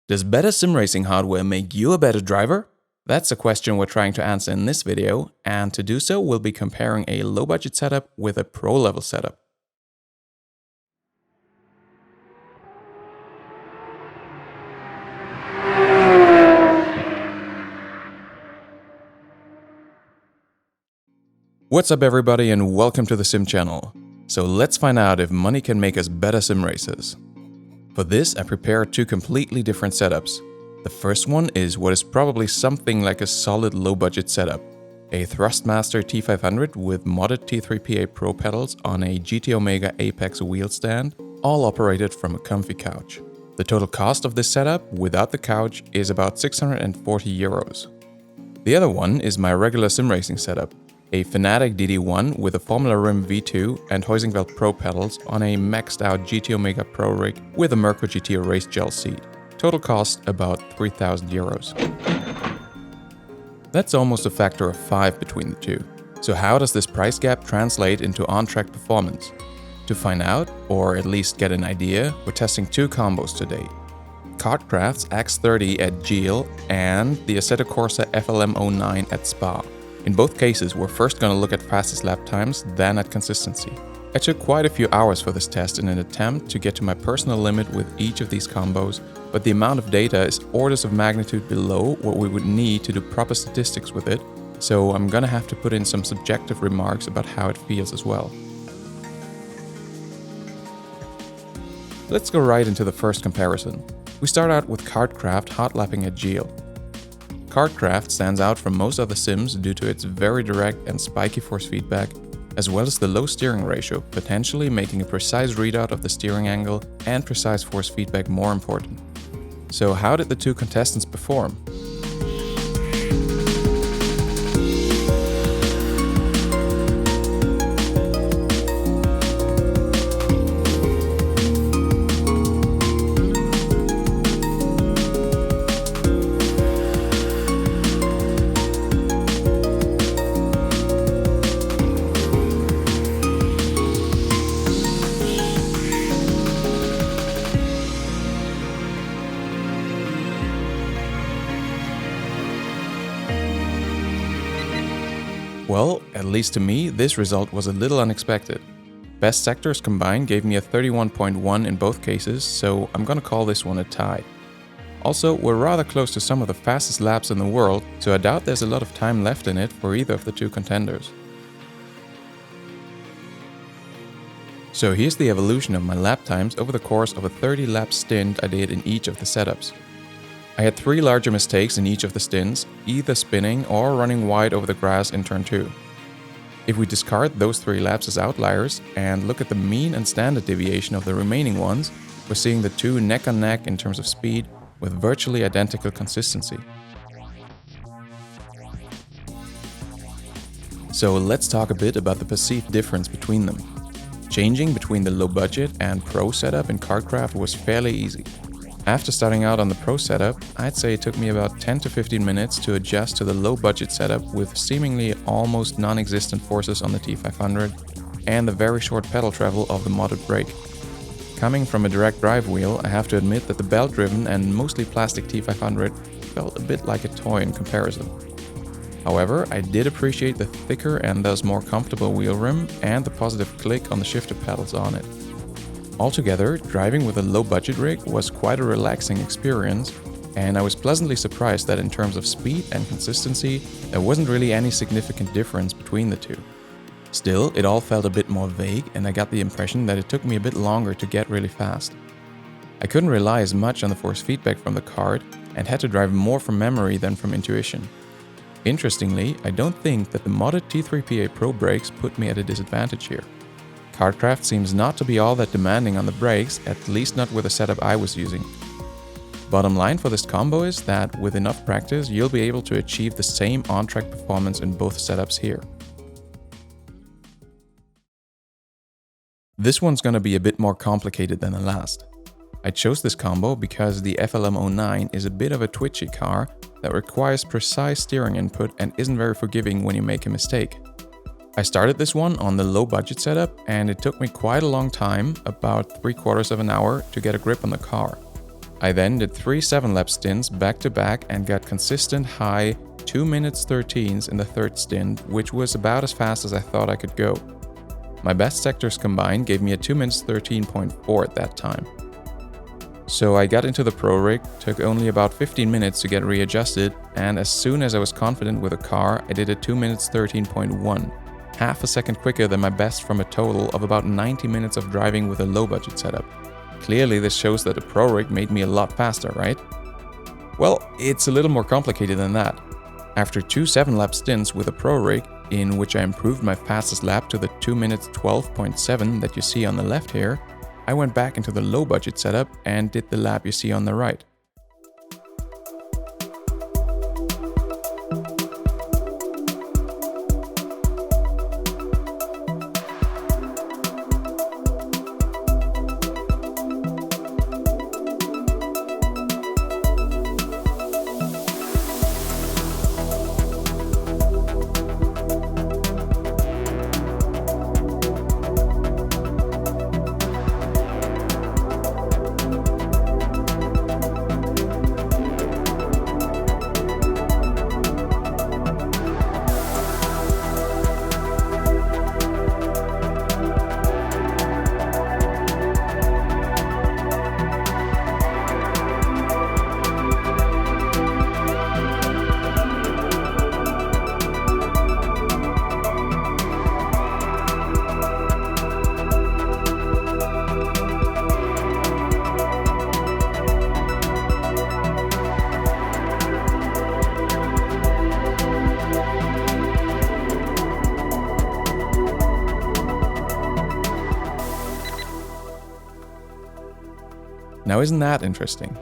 Does better sim racing hardware make you a better driver? That's a question we're trying to answer in this video, and to do so we'll be comparing a low-budget setup with a pro-level setup. What's up everybody and welcome to the Sim channel. So let's find out if money can make us better sim racers. For this I prepared two completely different setups. The first one is what is probably something like a solid low-budget setup. A Thrustmaster T500 with modded T3PA Pro pedals on a GT Omega Apex wheel stand, all operated from a comfy couch. The total cost of this setup, without the couch, is about 640 euros. The other one is my regular sim racing setup. A Fanatic DD1 with a Formula Rim V2 and Huizenveld Pro pedals on a maxed out GT Omega Pro rig with a Merco GT race gel seat. Total cost about 3,000 euros. That's almost a factor of 5 between the two. So how does this price gap translate into on-track performance? To find out, or at least get an idea, we're testing two combos today. KartKraft's X30 at Geel and the Assetto Corsa FLM09 at Spa. In both cases, we're first going to look at fastest lap times, then at consistency. I took quite a few hours for this test in an attempt to get to my personal limit with each of these combos, but the amount of data is orders of magnitude below what we would need to do proper statistics with it, so I'm gonna have to put in some subjective remarks about how it feels as well. Let's go right into the first comparison. We start out with KartKraft hot lapping at Geel. KartKraft stands out from most other sims due to its very direct and spiky force feedback, as well as the low steering ratio, potentially making a precise readout of the steering angle and precise force feedback more important. So how did the two contestants perform? Well, at least to me, this result was a little unexpected. Best sectors combined gave me a 31.1 in both cases, so I'm gonna call this one a tie. Also, we're rather close to some of the fastest laps in the world, so I doubt there's a lot of time left in it for either of the two contenders. So here's the evolution of my lap times over the course of a 30-lap stint I did in each of the setups. I had 3 larger mistakes in each of the stints, either spinning or running wide over the grass in turn 2. If we discard those 3 laps as outliers and look at the mean and standard deviation of the remaining ones, we're seeing the two neck and neck in terms of speed with virtually identical consistency. So let's talk a bit about the perceived difference between them. Changing between the low budget and pro setup in KartKraft was fairly easy. After starting out on the pro setup, I'd say it took me about 10 to 15 minutes to adjust to the low budget setup with seemingly almost non-existent forces on the T500 and the very short pedal travel of the modded brake. Coming from a direct drive wheel, I have to admit that the belt-driven and mostly plastic T500 felt a bit like a toy in comparison. However, I did appreciate the thicker and thus more comfortable wheel rim and the positive click on the shifter pedals on it. Altogether, driving with a low-budget rig was quite a relaxing experience, and I was pleasantly surprised that in terms of speed and consistency, there wasn't really any significant difference between the two. Still, it all felt a bit more vague, and I got the impression that it took me a bit longer to get really fast. I couldn't rely as much on the force feedback from the kart, and had to drive more from memory than from intuition. Interestingly, I don't think that the modded T3PA Pro brakes put me at a disadvantage here. KartKraft seems not to be all that demanding on the brakes, at least not with the setup I was using. Bottom line for this combo is that with enough practice, you'll be able to achieve the same on-track performance in both setups here. This one's gonna be a bit more complicated than the last. I chose this combo because the FLM09 is a bit of a twitchy car that requires precise steering input and isn't very forgiving when you make a mistake. I started this one on the low budget setup and it took me quite a long time, about 3/4 of an hour, to get a grip on the car. I then did 3 7-lap stints back to back and got consistent high 2 minutes 13s in the third stint, which was about as fast as I thought I could go. My best sectors combined gave me a 2 minutes 13.4 at that time. So I got into the pro rig, took only about 15 minutes to get readjusted, and as soon as I was confident with the car, I did a 2 minutes 13.1, half a second quicker than my best from a total of about 90 minutes of driving with a low budget setup. Clearly this shows that the pro rig made me a lot faster, right? Well, it's a little more complicated than that. After 2 7-lap stints with a pro rig, in which I improved my fastest lap to the 2 minutes 12.7 that you see on the left here, I went back into the low budget setup and did the lap you see on the right. Now isn't that interesting?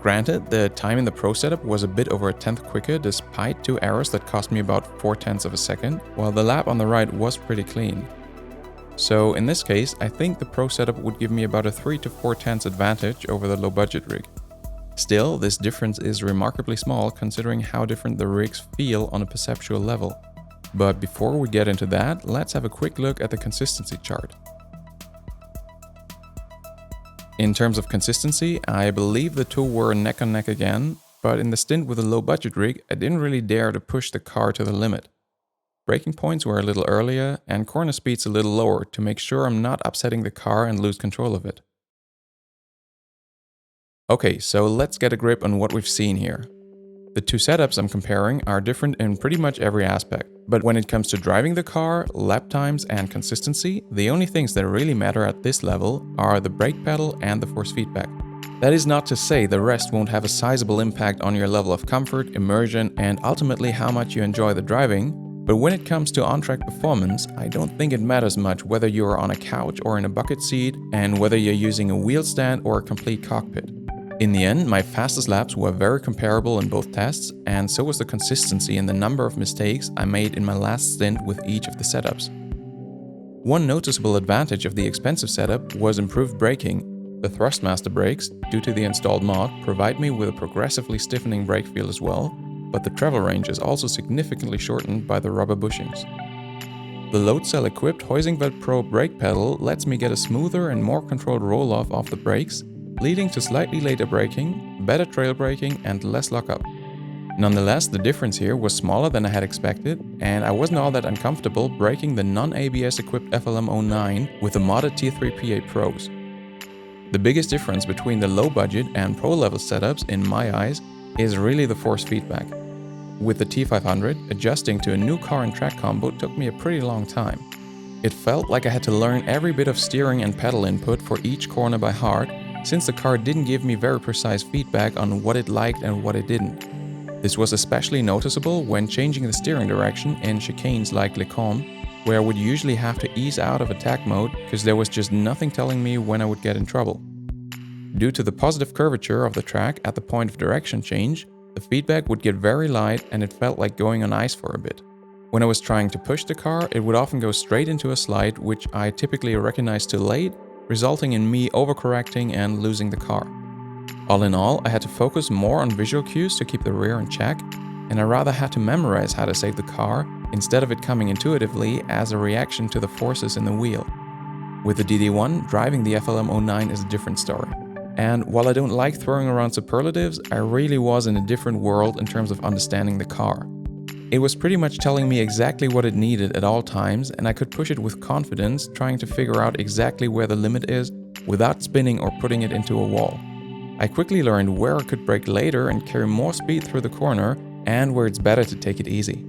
Granted, the time in the Pro setup was a bit over a tenth quicker despite 2 errors that cost me about 4/10 of a second, while the lap on the right was pretty clean. So in this case, I think the Pro setup would give me about a 3 to 4/10 advantage over the low budget rig. Still, this difference is remarkably small considering how different the rigs feel on a perceptual level. But before we get into that, let's have a quick look at the consistency chart. In terms of consistency, I believe the two were neck and neck again, but in the stint with a low budget rig, I didn't really dare to push the car to the limit. Braking points were a little earlier and corner speeds a little lower to make sure I'm not upsetting the car and lose control of it. Okay, so let's get a grip on what we've seen here. The two setups I'm comparing are different in pretty much every aspect, but when it comes to driving the car, lap times and consistency, the only things that really matter at this level are the brake pedal and the force feedback. That is not to say the rest won't have a sizable impact on your level of comfort, immersion, and ultimately how much you enjoy the driving, but when it comes to on-track performance, I don't think it matters much whether you are on a couch or in a bucket seat, and whether you're using a wheel stand or a complete cockpit. In the end, my fastest laps were very comparable in both tests, and so was the consistency in the number of mistakes I made in my last stint with each of the setups. One noticeable advantage of the expensive setup was improved braking. The Thrustmaster brakes, due to the installed mod, provide me with a progressively stiffening brake feel as well, but the travel range is also significantly shortened by the rubber bushings. The load cell equipped Huizinga Pro brake pedal lets me get a smoother and more controlled roll-off of the brakes, leading to slightly later braking, better trail braking, and less lockup. Nonetheless, the difference here was smaller than I had expected, and I wasn't all that uncomfortable braking the non-ABS equipped FLM09 with the modded T3 P8 Pros. The biggest difference between the low budget and pro level setups in my eyes is really the force feedback. With the T500, adjusting to a new car and track combo took me a pretty long time. It felt like I had to learn every bit of steering and pedal input for each corner by heart, since the car didn't give me very precise feedback on what it liked and what it didn't. This was especially noticeable when changing the steering direction in chicanes like Les Combes, where I would usually have to ease out of attack mode because there was just nothing telling me when I would get in trouble. Due to the positive curvature of the track at the point of direction change, the feedback would get very light and it felt like going on ice for a bit. When I was trying to push the car, it would often go straight into a slide, which I typically recognized too late, resulting in me overcorrecting and losing the car. All in all, I had to focus more on visual cues to keep the rear in check, and I rather had to memorize how to save the car instead of it coming intuitively as a reaction to the forces in the wheel. With the DD1, driving the FLM09 is a different story. And while I don't like throwing around superlatives, I really was in a different world in terms of understanding the car. It was pretty much telling me exactly what it needed at all times, and I could push it with confidence, trying to figure out exactly where the limit is without spinning or putting it into a wall. I quickly learned where I could brake later and carry more speed through the corner, and where it's better to take it easy.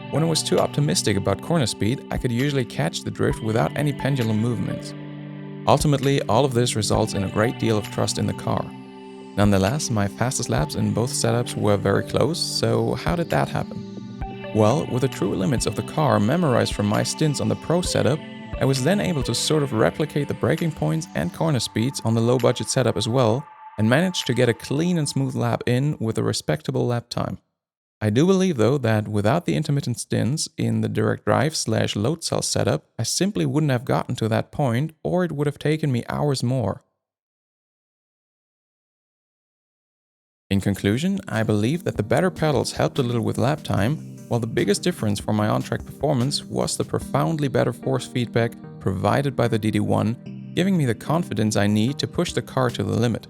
When I was too optimistic about corner speed, I could usually catch the drift without any pendulum movements. Ultimately, all of this results in a great deal of trust in the car. Nonetheless, my fastest laps in both setups were very close, so how did that happen? Well, with the true limits of the car memorized from my stints on the Pro setup, I was then able to sort of replicate the braking points and corner speeds on the low budget setup as well, and managed to get a clean and smooth lap in with a respectable lap time. I do believe though that without the intermittent stints in the direct drive / load cell setup, I simply wouldn't have gotten to that point, or it would have taken me hours more. In conclusion, I believe that the better pedals helped a little with lap time, while the biggest difference for my on-track performance was the profoundly better force feedback provided by the DD1, giving me the confidence I need to push the car to the limit.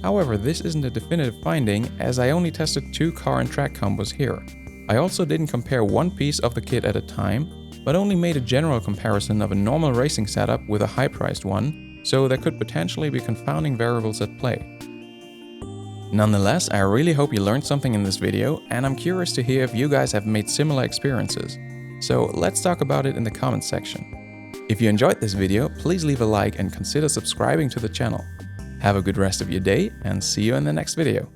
However, this isn't a definitive finding, as I only tested 2 car and track combos here. I also didn't compare one piece of the kit at a time, but only made a general comparison of a normal racing setup with a high-priced one, so there could potentially be confounding variables at play. Nonetheless, I really hope you learned something in this video, and I'm curious to hear if you guys have made similar experiences. So let's talk about it in the comments section. If you enjoyed this video, please leave a like and consider subscribing to the channel. Have a good rest of your day, and see you in the next video.